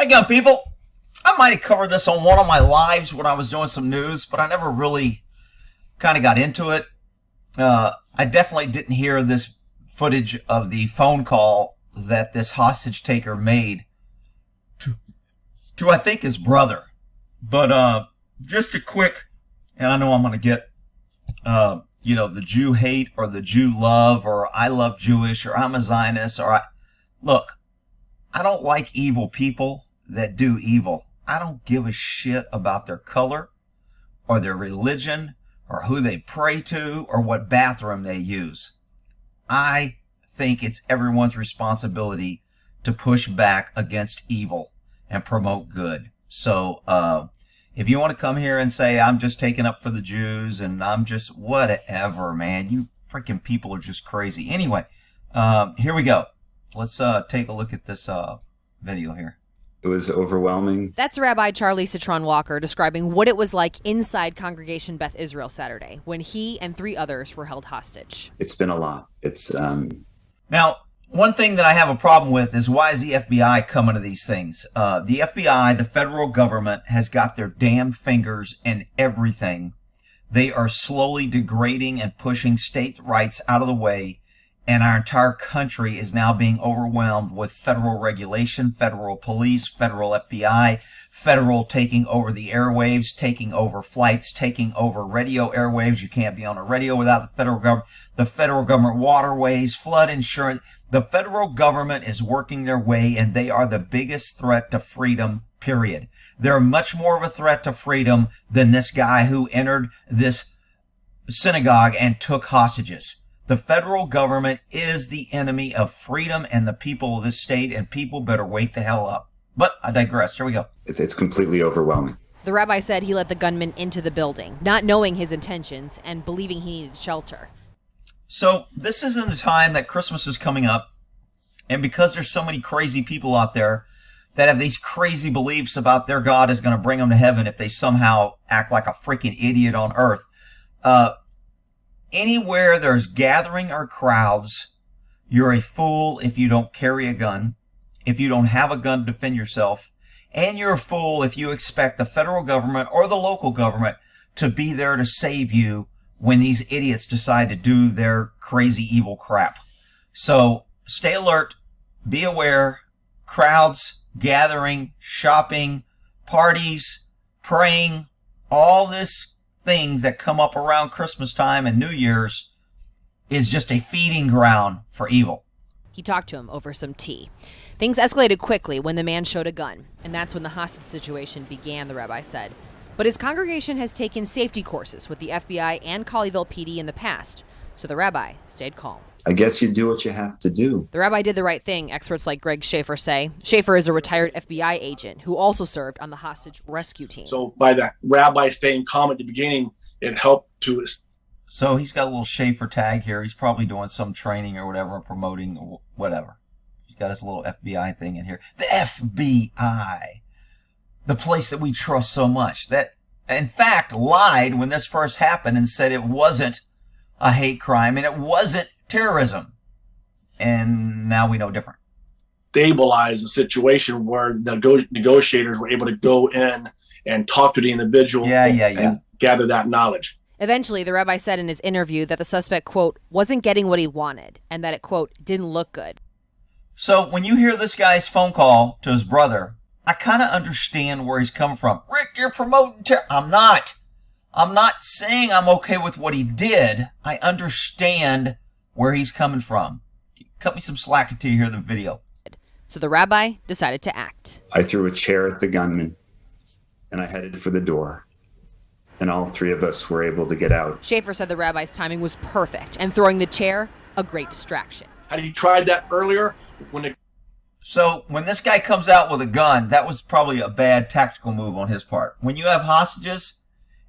How you going, people? I might have covered this on one of my lives when I was doing some news, but I never really kind of got into it. I definitely didn't hear this footage of the phone call that this hostage taker made to I think his brother. But just a quick, and I know I'm going to get, the Jew hate or the Jew love or I love Jewish or I'm a Zionist or Look, I don't like evil people that do evil. I don't give a shit about their color or their religion or who they pray to or what bathroom they use. I think it's everyone's responsibility to push back against evil and promote good. So if you want to come here and say, I'm just taking up for the Jews and I'm just whatever, man, you freaking people are just crazy. Anyway, here we go. Let's take a look at this video here. It was overwhelming. That's Rabbi Charlie Cytron-Walker describing what it was like inside Congregation Beth Israel Saturday when he and 3 others were held hostage. It's been a lot. It's Now, one thing that I have a problem with is why is the FBI coming to these things? The FBI, the federal government, has got their damn fingers in everything. They are slowly degrading and pushing state rights out of the way. And our entire country is now being overwhelmed with federal regulation, federal police, federal FBI, federal taking over the airwaves, taking over flights, taking over radio airwaves. You can't be on a radio without the federal government waterways, flood insurance. The federal government is working their way, and they are the biggest threat to freedom, period. They're much more of a threat to freedom than this guy who entered this synagogue and took hostages. The federal government is the enemy of freedom and the people of this state, and people better wake the hell up. But I digress. Here we go. It's completely overwhelming. The rabbi said he let the gunman into the building, not knowing his intentions and believing he needed shelter. So this isn't a time that Christmas is coming up, and because there's so many crazy people out there that have these crazy beliefs about their God is going to bring them to heaven if they somehow act like a freaking idiot on earth, anywhere there's gathering or crowds, you're a fool if you don't carry a gun, if you don't have a gun to defend yourself, and you're a fool if you expect the federal government or the local government to be there to save you when these idiots decide to do their crazy evil crap. So stay alert, be aware, crowds, gathering, shopping, parties, praying, all this things that come up around Christmas time and New Year's is just a feeding ground for evil. He talked to him over some tea. Things escalated quickly when the man showed a gun, and that's when the hostage situation began, the rabbi said. But his congregation has taken safety courses with the FBI and Colleyville PD in the past, so the rabbi stayed calm. I guess you do what you have to do. The rabbi did the right thing, experts like Greg Schaefer say. Schaefer is a retired FBI agent who also served on the hostage rescue team. So by the rabbi staying calm at the beginning, it helped to... So he's got a little Schaefer tag here. He's probably doing some training or whatever, promoting or whatever. He's got his little FBI thing in here. The FBI, the place that we trust so much, that in fact lied when this first happened and said it wasn't a hate crime and it wasn't terrorism. And now we know different. Stabilize the situation where the negotiators were able to go in and talk to the individual and gather that knowledge. Eventually, the rabbi said in his interview that the suspect, quote, wasn't getting what he wanted and that it, quote, didn't look good. So when you hear this guy's phone call to his brother, I kind of understand where he's coming from. Rick, you're promoting terror. I'm not saying I'm okay with what he did. I understand where he's coming from. Cut me some slack until you hear the video. So the rabbi decided to act. I threw a chair at the gunman, and I headed for the door. And all 3 of us were able to get out. Schaefer said the rabbi's timing was perfect, and throwing the chair, a great distraction. Had he tried that earlier? So when this guy comes out with a gun, that was probably a bad tactical move on his part. When you have hostages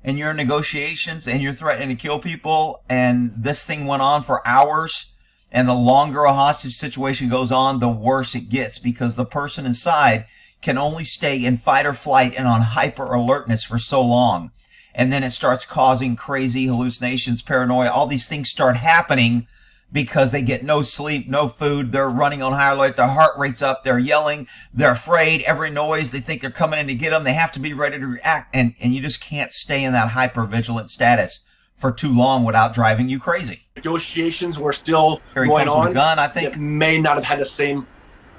and you're in negotiations and you're threatening to kill people and this thing went on for hours, and the longer a hostage situation goes on, the worse it gets because the person inside can only stay in fight or flight and on hyper alertness for so long. And then it starts causing crazy hallucinations, paranoia, all these things start happening because they get no sleep, no food. They're running on high alert. Their heart rate's up. They're yelling. They're afraid. Every noise, they think they're coming in to get them. They have to be ready to react. And you just can't stay in that hyper-vigilant status for too long without driving you crazy. Negotiations were still Here he going comes on. with a gun, I think. It may not have had the same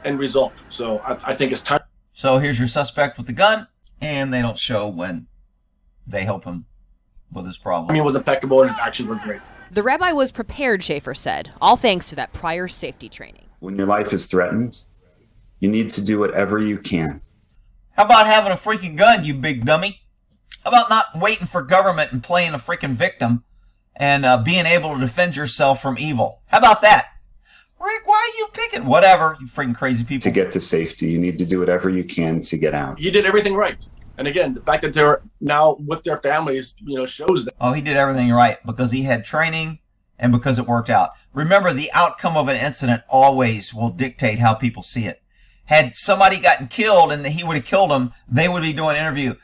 end result. So I think it's time. So here's your suspect with the gun, and they don't show when they help him with his problem. I mean, it was impeccable and his actions were great. The rabbi was prepared, Schaefer said, all thanks to that prior safety training. When your life is threatened, you need to do whatever you can. How about having a freaking gun, you big dummy? How about not waiting for government and playing a freaking victim and being able to defend yourself from evil? How about that? Rick, why are you picking? Whatever, you freaking crazy people. To get to safety, you need to do whatever you can to get out. He did everything right. And again, the fact that they're now with their families, shows that. Oh, he did everything right because he had training and because it worked out. Remember, the outcome of an incident always will dictate how people see it. Had somebody gotten killed and he would have killed them, they would be doing an interview.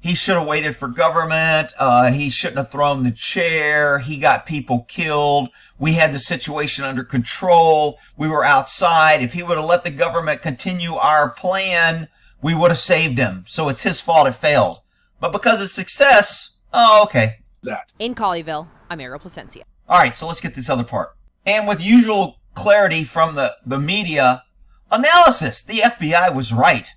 He should have waited for government. He shouldn't have thrown the chair. He got people killed. We had the situation under control. We were outside. If he would have let the government continue our plan, we would have saved him. So it's his fault it failed. But because of success, oh, okay. In Colleyville, I'm Ariel Placencia. All right, so let's get this other part. And with usual clarity from the media analysis, the FBI was right,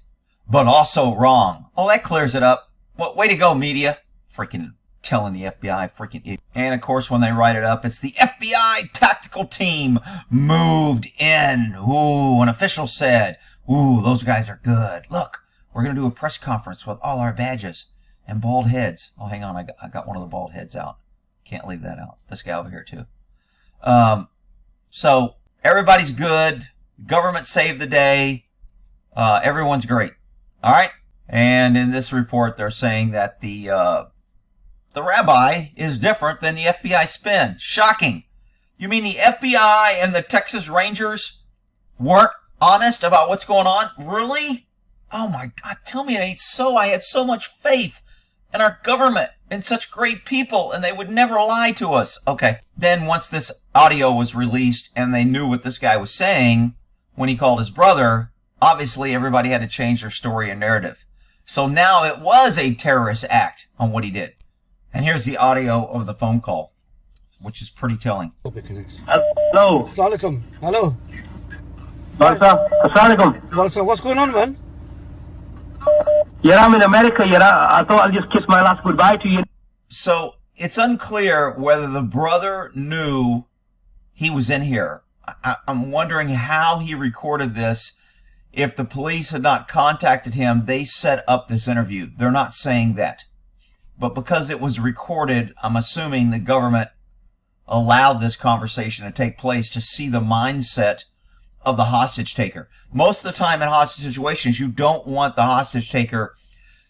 but also wrong. Oh, that clears it up. Well, way to go, media. Freaking telling the FBI, freaking idiot. And, of course, when they write it up, it's the FBI tactical team moved in. Ooh, an official said, ooh, those guys are good. Look, we're going to do a press conference with all our badges and bald heads. Oh, hang on. I got one of the bald heads out. Can't leave that out. This guy over here, too. So everybody's good. The government saved the day. Everyone's great. All right. And in this report, they're saying that the rabbi is different than the FBI spin. Shocking. You mean the FBI and the Texas Rangers weren't honest about what's going on? Really? Oh my God, tell me it ain't so. I had so much faith in our government and such great people, and they would never lie to us. Okay. Then once this audio was released and they knew what this guy was saying when he called his brother, obviously everybody had to change their story and narrative. So now it was a terrorist act on what he did. And here's the audio of the phone call, which is pretty telling. Hello. Assalamualaikum. Hello. Assalamualaikum. What's going on, man? Yeah, I'm in America. Yeah, I thought I'll just kiss my last goodbye to you. So it's unclear whether the brother knew he was in here. I'm wondering how he recorded this. If the police had not contacted him, they set up this interview. They're not saying that. But because it was recorded, I'm assuming the government allowed this conversation to take place to see the mindset of the hostage taker. Most of the time in hostage situations, you don't want the hostage taker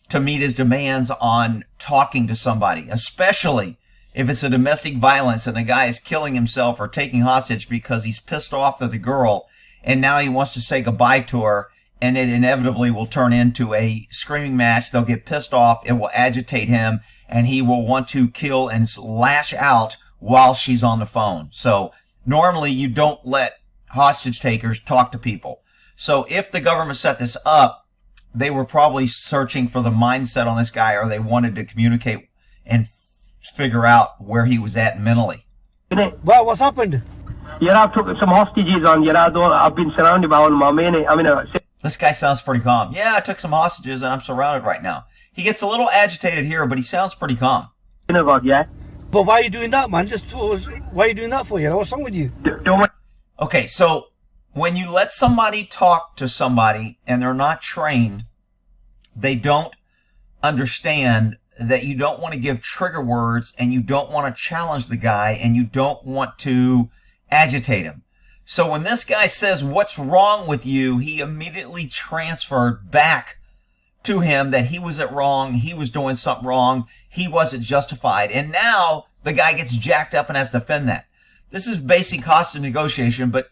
to meet his demands on talking to somebody, especially if it's a domestic violence and the guy is killing himself or taking hostage because he's pissed off at the girl and now he wants to say goodbye to her, and it inevitably will turn into a screaming match. They'll get pissed off. It will agitate him, and he will want to kill and lash out while she's on the phone. So normally you don't let hostage takers talk to people. So if the government set this up, they were probably searching for the mindset on this guy, or they wanted to communicate and figure out where he was at mentally. Well, what's happened? Yeah, I took some hostages on. Yeah, I've been surrounded by all my men. This guy sounds pretty calm. Yeah, I took some hostages and I'm surrounded right now. He gets a little agitated here, but he sounds pretty calm. Synagogue, yeah. But why are you doing that, man? Why are you doing that for? What's wrong with you? Okay, so when you let somebody talk to somebody and they're not trained, they don't understand that you don't want to give trigger words and you don't want to challenge the guy and you don't want to agitate him. So when this guy says, what's wrong with you? He immediately transferred back to him that he was wrong. He was doing something wrong. He wasn't justified. And now the guy gets jacked up and has to defend that. This is basic hostage negotiation, but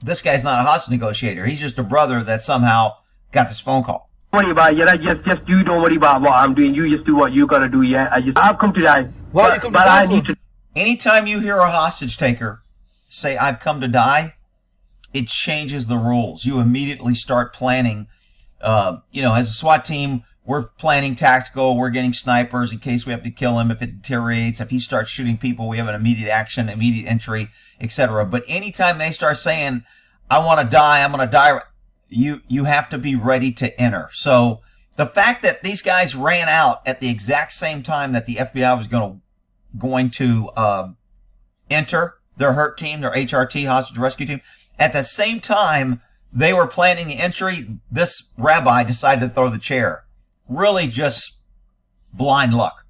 this guy's not a hostage negotiator. He's just a brother that somehow got this phone call. Don't worry about it. Just you don't worry about what I'm doing. You just do what you gotta do, yeah? I've come to die. Why you come to die? Anytime you hear a hostage taker say, I've come to die, it changes the rules. You immediately start planning. As a SWAT team, we're planning tactical. We're getting snipers in case we have to kill him if it deteriorates. If he starts shooting people, we have an immediate action, immediate entry, etc. But anytime they start saying, I want to die, I'm going to die, you have to be ready to enter. So the fact that these guys ran out at the exact same time that the FBI was going to enter their HURT team, their HRT, hostage rescue team, at the same time they were planning the entry, this rabbi decided to throw the chair. Really just blind luck.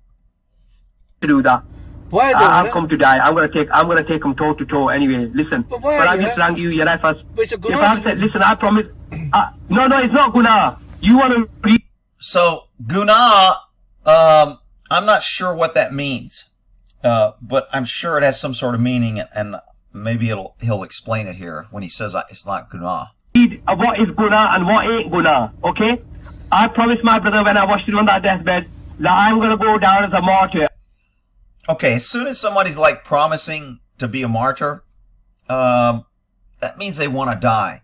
To do that. Why I'm come to die. I'm gonna take him toe to toe anyway. Listen, but I just rang you, first. If I said, listen, I promise. No, it's not guna. You want to? So guna, I'm not sure what that means, but I'm sure it has some sort of meaning, and maybe he'll explain it here when he says it's not guna. What is guna and what ain't guna? Okay. I promised my brother when I watched him on that deathbed that I'm going to go down as a martyr. Okay, as soon as somebody's like promising to be a martyr, that means they want to die.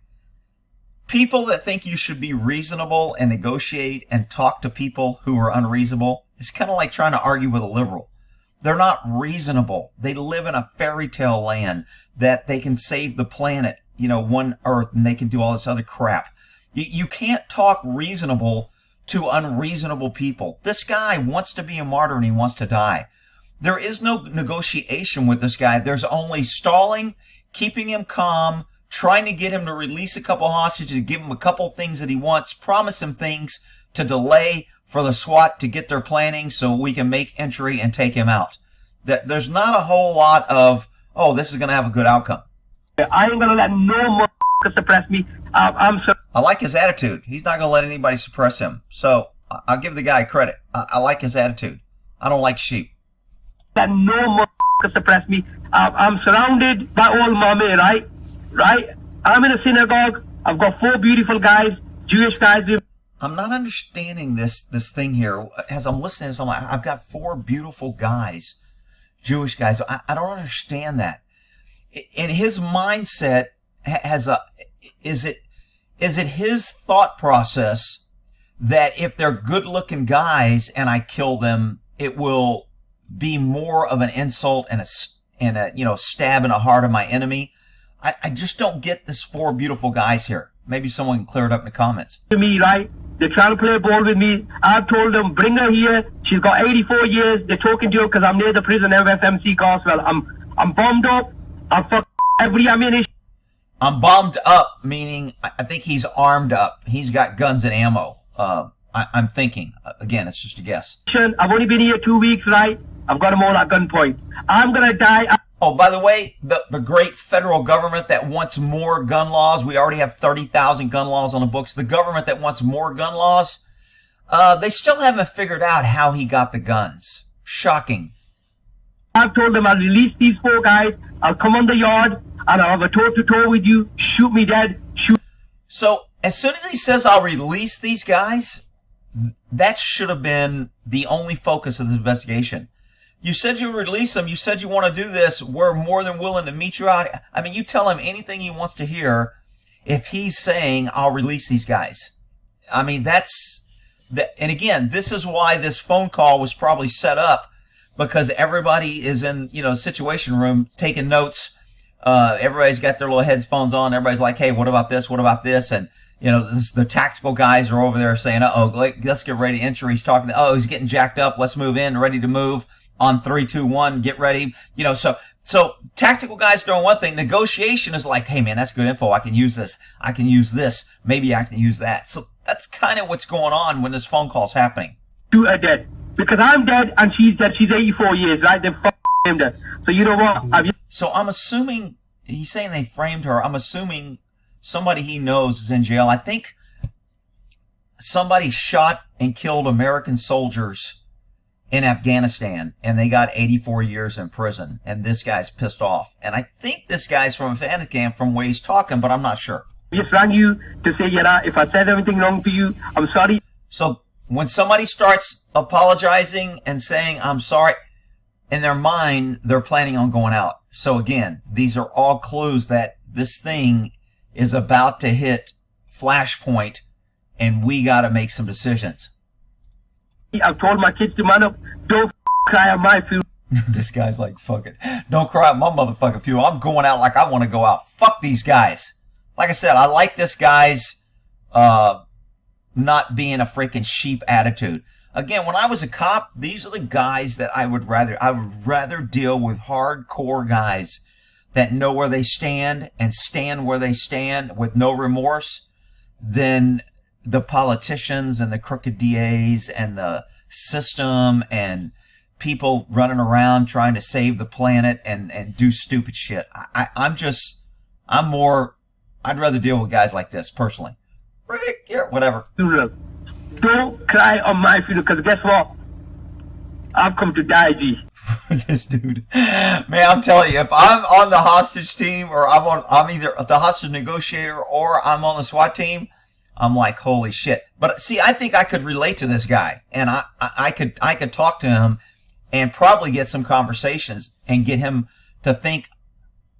People that think you should be reasonable and negotiate and talk to people who are unreasonable, it's kind of like trying to argue with a liberal. They're not reasonable. They live in a fairy tale land that they can save the planet, one Earth, and they can do all this other crap. You can't talk reasonable to unreasonable people. This guy wants to be a martyr and he wants to die. There is no negotiation with this guy. There's only stalling, keeping him calm, trying to get him to release a couple hostages, give him a couple things that he wants, promise him things to delay for the SWAT to get their planning so we can make entry and take him out. There's not a whole lot of, this is going to have a good outcome. I ain't going to let no suppress me. I like his attitude. He's not going to let anybody suppress him. So I'll give the guy credit. I like his attitude. I don't like sheep. That no more suppress me. I'm surrounded by all mommy, right? I'm in a synagogue. I've got 4 beautiful guys, Jewish guys. I'm not understanding this thing here. As I'm listening to something, I've got 4 beautiful guys, Jewish guys. I don't understand that. In his mindset, is it his thought process that if they're good-looking guys and I kill them, it will be more of an insult and a stab in the heart of my enemy? I just don't get this 4 beautiful guys here. Maybe someone can clear it up in the comments. To me, right? They're trying to play ball with me. I've told them, bring her here. She's got 84 years. They're talking to her because I'm near the prison, FMC Carswell. I'm bombed up. I fuck every ammunition. I'm bombed up, meaning I think he's armed up. He's got guns and ammo. I'm thinking. Again, it's just a guess. I've only been here 2 weeks, right? I've got them all at gunpoint. I'm going to die. Oh, by the way, the great federal government that wants more gun laws, we already have 30,000 gun laws on the books. The government that wants more gun laws, they still haven't figured out how he got the guns. Shocking. I've told them I'll release these 4 guys. I'll come on the yard and I'll have a toe-to-toe with you. Shoot me dead. Shoot. So as soon as he says I'll release these guys, that should have been the only focus of this investigation. You said you release them. You said you want to do this. We're more than willing to meet you out. I mean, you tell him anything he wants to hear if he's saying, I'll release these guys. I mean, and again, this is why this phone call was probably set up, because everybody is in, situation room taking notes. Everybody's got their little headphones on. Everybody's like, hey, what about this? What about this? And, the tactical guys are over there saying, let's get ready to enter. He's talking, he's getting jacked up. Let's move in, ready to move. On 3, 2, 1, get ready. So tactical guys doing one thing. Negotiation is like, hey man, that's good info. I can use this. I can use this. Maybe I can use that. So that's kind of what's going on when this phone call's happening. To her dead. Because I'm dead and she's dead. She's 84 years, right? They framed her. So you know what? So I'm assuming, he's saying they framed her. I'm assuming somebody he knows is in jail. I think somebody shot and killed American soldiers in Afghanistan, and they got 84 years in prison, and this guy's pissed off. And I think this guy's from Afghanistan from the way he's talking, but I'm not sure. I just rang you to say, if I said anything wrong to you, I'm sorry. So when somebody starts apologizing and saying, I'm sorry, in their mind, they're planning on going out. So again, these are all clues that this thing is about to hit flashpoint, and we got to make some decisions. I've told my kids to man up, don't cry on my funeral. This guy's like, fuck it. Don't cry at my motherfucking funeral. I'm going out like I want to go out. Fuck these guys. Like I said, I like this guy's not being a freaking sheep attitude. Again, when I was a cop, these are the guys that I would rather deal with hardcore guys that know where they stand and stand where they stand with no remorse than the politicians and the crooked DAs and the system and people running around trying to save the planet and do stupid shit. I'd rather deal with guys like this personally. Rick, yeah, whatever. Don't cry on my funeral, because guess what? I've come to die, G. This dude, man, I'm telling you, if I'm on the hostage team or I'm either the hostage negotiator or I'm on the SWAT team, I'm like, holy shit. But see, I think I could relate to this guy, and I could talk to him and probably get some conversations and get him to think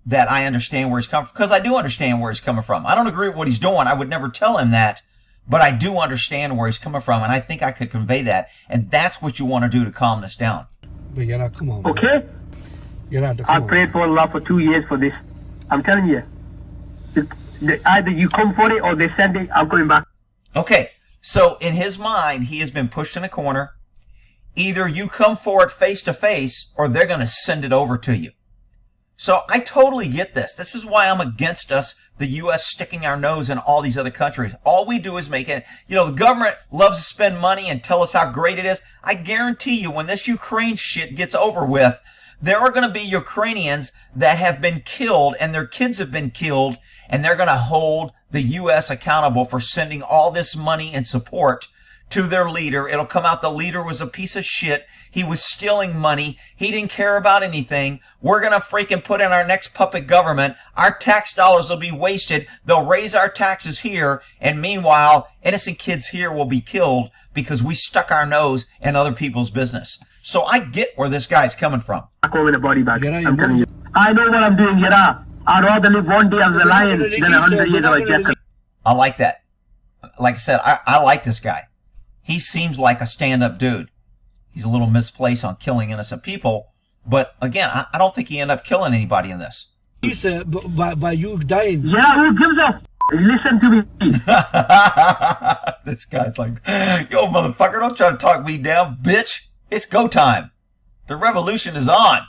that I understand where he's coming from, because I do understand where he's coming from. I don't agree with what he's doing. I would never tell him that, but I do understand where he's coming from, and I think I could convey that, and that's what you want to do to calm this down. But you're not, come on. Okay? I prayed for Allah for 2 years for this. I'm telling you. Either you come for it or they send it, I'm going back. Okay, so in his mind, he has been pushed in a corner. Either you come for it face to face or they're going to send it over to you. So I totally get this. This is why I'm against us, the U.S. sticking our nose in all these other countries. All we do is make it, the government loves to spend money and tell us how great it is. I guarantee you when this Ukraine shit gets over with, there are going to be Ukrainians that have been killed and their kids have been killed, and they're going to hold the U.S. accountable for sending all this money and support to their leader. It'll come out the leader was a piece of shit. He was stealing money. He didn't care about anything. We're going to freaking put in our next puppet government. Our tax dollars will be wasted. They'll raise our taxes here. And meanwhile, innocent kids here will be killed because we stuck our nose in other people's business. So I get where this guy's coming from. I'm telling you. I know what I'm doing, I'd rather live one day as a lion than 100 years of a jackal. I like that. Like I said, I like this guy. He seems like a stand-up dude. He's a little misplaced on killing innocent people. But again, I don't think he ended up killing anybody in this. He said, by you dying. Yeah, who gives a listen to me. This guy's like, yo, motherfucker, don't try to talk me down, bitch. It's go time. The revolution is on.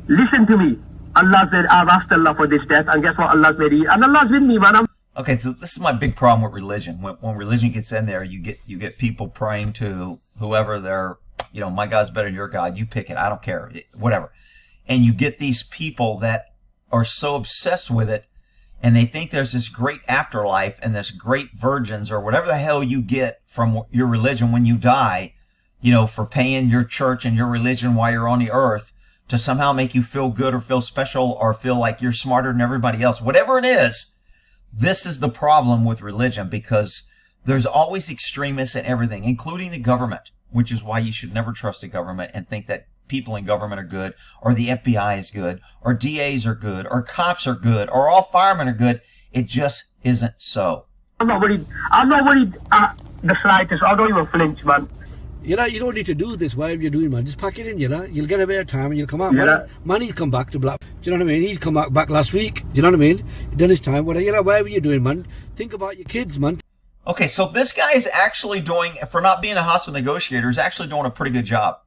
Listen to me. Allah said, I've asked Allah for this death, and guess what? Allah's made it. And Allah's with me, man. Okay, so this is my big problem with religion. When religion gets in there, you get people praying to whoever they're, my God's better than your God. You pick it. I don't care. Whatever. And you get these people that are so obsessed with it, and they think there's this great afterlife and this great virgins or whatever the hell you get from your religion when you die, for paying your church and your religion while you're on the earth to somehow make you feel good or feel special or feel like you're smarter than everybody else. Whatever it is, this is the problem with religion, because there's always extremists in everything, including the government, which is why you should never trust the government and think that people in government are good, or the FBI is good, or DAs are good, or cops are good, or all firemen are good. It just isn't so. I'm not worried the slightest. I don't even flinch, man. You don't need to do this, whatever you're doing, man. Just pack it in, You'll get a better time and you'll come out. Money's come back to black. Do you know what I mean? He's come back last week. Do you know what I mean? He's done his time. Whatever you're doing, man. Think about your kids, man. Okay, so this guy is actually doing, for not being a hostile negotiator, is actually doing a pretty good job.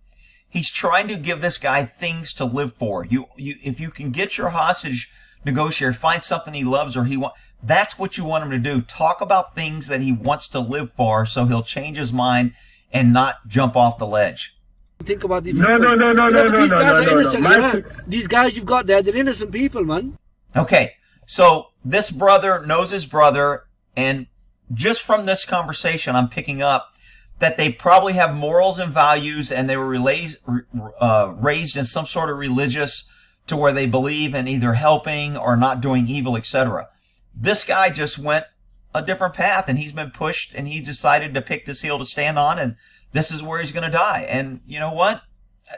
He's trying to give this guy things to live for. If you can get your hostage negotiator, find something he loves or he wants, that's what you want him to do. Talk about things that he wants to live for so he'll change his mind and not jump off the ledge. Think about these No. These guys are innocent. These guys you've got there, they're innocent people, man. Okay, so this brother knows his brother, and just from this conversation, I'm picking up that they probably have morals and values, and they were raised in some sort of religious to where they believe in either helping or not doing evil, etc. This guy just went a different path, and he's been pushed, and he decided to pick this hill to stand on, and this is where he's going to die. And you know what?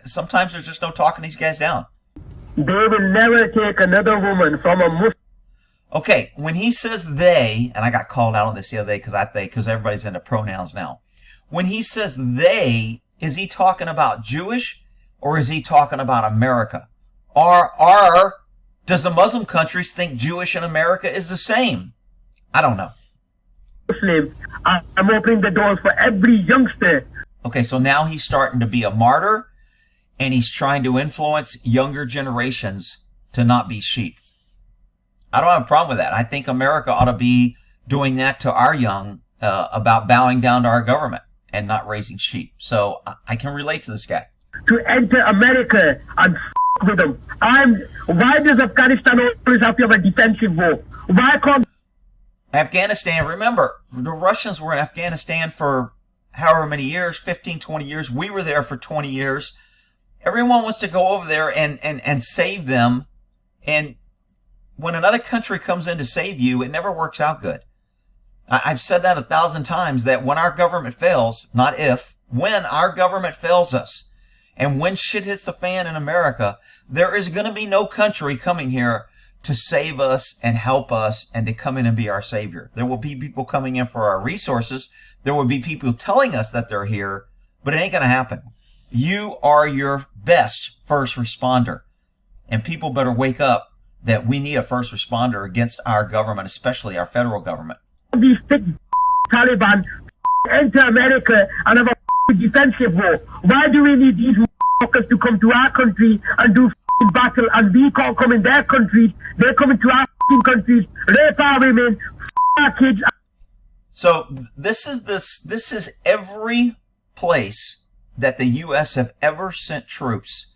Sometimes there's just no talking these guys down. They will never take another woman from a Muslim. Okay, when he says they, and I got called out on this the other day because everybody's into pronouns now. When he says they, is he talking about Jewish or is he talking about America? Does the Muslim countries think Jewish and America is the same? I don't know. Muslim. I'm opening the doors for every youngster. Okay, so now he's starting to be a martyr and he's trying to influence younger generations to not be sheep. I don't have a problem with that. I think America ought to be doing that to our young about bowing down to our government and not raising sheep. So I can relate to this guy. To enter America and with them. Why does Afghanistan always have to have a defensive war? Why can't Afghanistan, remember, the Russians were in Afghanistan for however many years, 15, 20 years. We were there for 20 years. Everyone wants to go over there and save them. And when another country comes in to save you, it never works out good. I've said that 1,000 times, that when our government fails, not if, when our government fails us, and when shit hits the fan in America, there is going to be no country coming here to save us and help us and to come in and be our savior. There will be people coming in for our resources. There will be people telling us that they're here, but it ain't going to happen. You are your best first responder, and people better wake up that we need a first responder against our government, especially our federal government. these thick Taliban enter America and have a defensive war? Why do we need these fuckers to come to our country and do battle, and we can't come in their countries? They come into our countries, rape our women, our kids. So this is every place that the U.S. have ever sent troops.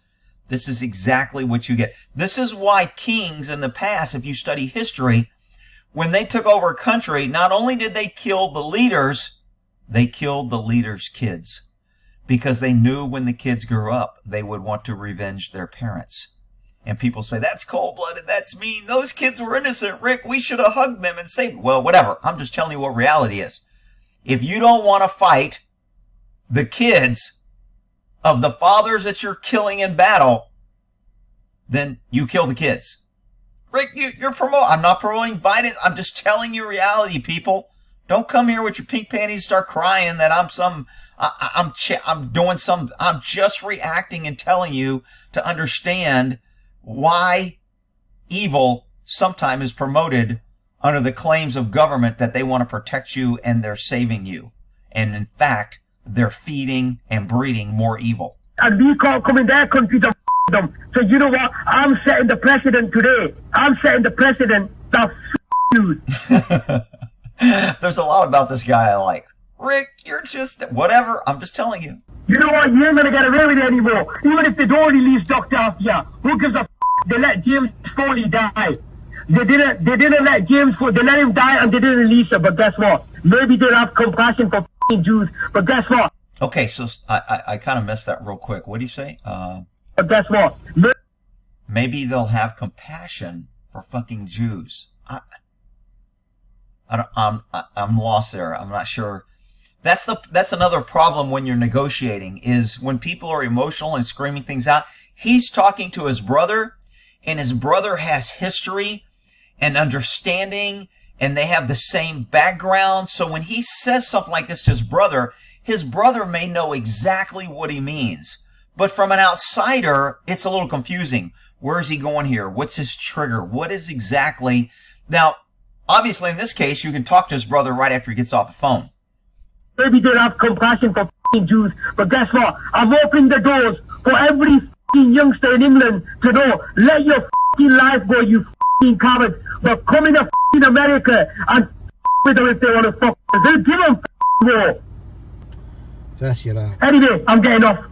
This is exactly what you get. This is why kings in the past, if you study history, when they took over a country, not only did they kill the leaders, they killed the leaders' kids, because they knew when the kids grew up, they would want to revenge their parents. And people say, that's cold-blooded, that's mean, those kids were innocent, Rick, we should have hugged them and saved them. Well, whatever, I'm just telling you what reality is. If you don't want to fight the kids of the fathers that you're killing in battle, then you kill the kids. Rick, I'm not promoting violence, I'm just telling you reality, people. Don't come here with your pink panties and start crying that I'm just reacting and telling you to understand why evil sometimes is promoted under the claims of government that they want to protect you and they're saving you. And in fact, they're feeding and breeding more evil. And we can't come in their country to them. So you know what? I'm setting the precedent today. I'm setting the precedent that you. There's a lot about this guy I like. Rick, you're just whatever. I'm just telling you. You know what? You ain't gonna get away with it anymore. Even if they don't release Dr. Afia, who gives a f? They let James Foley die. They didn't let James Foley. They let him die and they didn't release him. But guess what? Maybe they'll have compassion for Jews. But guess what? Okay, so I kind of missed that real quick. What do you say? But guess what? Maybe they'll have compassion for fucking Jews. I'm lost there. I'm not sure. That's another problem when you're negotiating, is when people are emotional and screaming things out. He's talking to his brother, and his brother has history and understanding, and they have the same background. So when he says something like this to his brother may know exactly what he means. But from an outsider, it's a little confusing. Where is he going here? What's his trigger? What is exactly... Now, obviously, in this case, you can talk to his brother right after he gets off the phone. Maybe they'll have compassion for Jews, but guess what? I'm opening the doors for every youngster in England to know, let your life go, you cowards. But come in America and with them if they want to fuck. They'll give them war. Anyway, I'm getting off.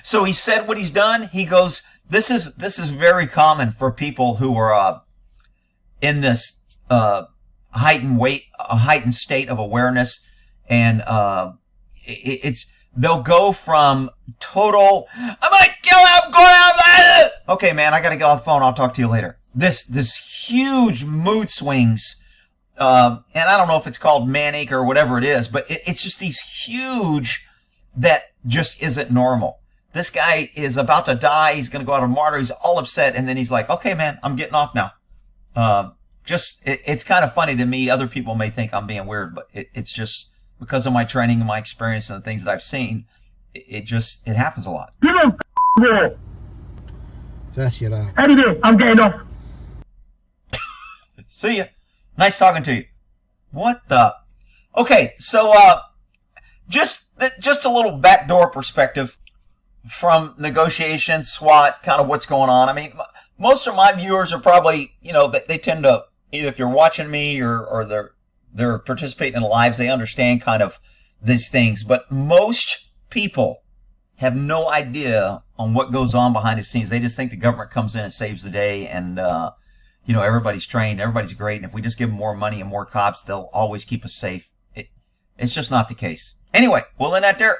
So he said what he's done. He goes, this is very common for people who are in this heightened state of awareness, and they'll go from total, I'm gonna kill him, I'm going out. Okay, man, I gotta get off the phone. I'll talk to you later. This huge mood swings, and I don't know if it's called manic or whatever it is, but it's just these huge that just isn't normal. This guy is about to die. He's going to go out a martyr. He's all upset. And then he's like, okay, man, I'm getting off now. It's kind of funny to me. Other people may think I'm being weird, but it's just because of my training and my experience and the things that I've seen. It happens a lot. Give him more. That's you. Anyway, I'm getting off. See ya. Nice talking to you. What the? Okay, so just a little backdoor perspective from negotiations, SWAT, kind of what's going on. I mean, most of my viewers are probably, they tend to, either if you're watching me or they're participating in lives, they understand kind of these things. But most people have no idea on what goes on behind the scenes. They just think the government comes in and saves the day, and everybody's trained, everybody's great, and if we just give them more money and more cops, they'll always keep us safe. It's just not the case. Anyway, we'll end that there.